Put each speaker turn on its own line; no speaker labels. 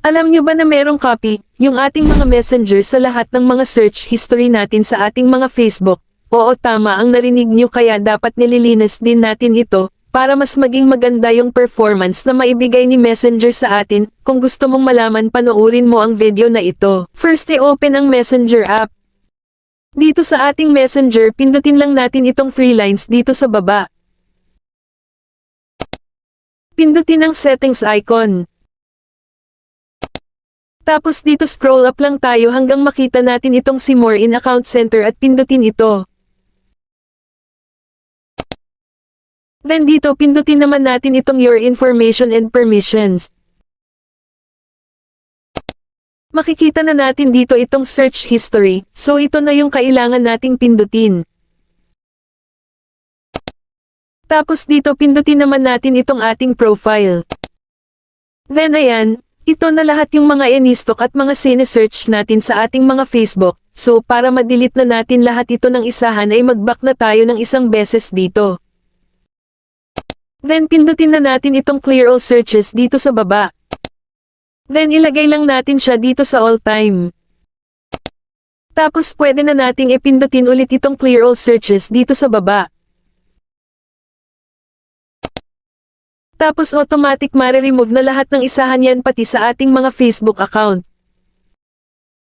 Alam nyo ba na merong copy, yung ating mga messenger sa lahat ng mga search history natin sa ating mga Facebook? Oo, tama ang narinig nyo, kaya dapat nililinis din natin ito, para mas maging maganda yung performance na maibigay ni Messenger sa atin. Kung gusto mong malaman, panoorin mo ang video na ito. First, i-open ang Messenger app. Dito sa ating Messenger, pindutin lang natin itong 3 lines dito sa baba. Pindutin ang settings icon. Tapos dito scroll up lang tayo hanggang makita natin itong See More in Account Center at pindutin ito. Then dito pindutin naman natin itong Your Information and Permissions. Makikita na natin dito itong Search History, so ito na yung kailangan nating pindutin. Tapos dito pindutin naman natin itong ating profile. Then ayan, ito na lahat yung mga in-stock at mga sinesearch natin sa ating mga Facebook. So para ma-delete na natin lahat ito ng isahan ay mag-back na tayo ng isang beses dito. Then pindutin na natin itong Clear All Searches dito sa baba. Then ilagay lang natin siya dito sa all time. Tapos pwede na nating ipindutin ulit itong Clear All Searches dito sa baba. Tapos automatic mare-remove na lahat ng isahan yan pati sa ating mga Facebook account.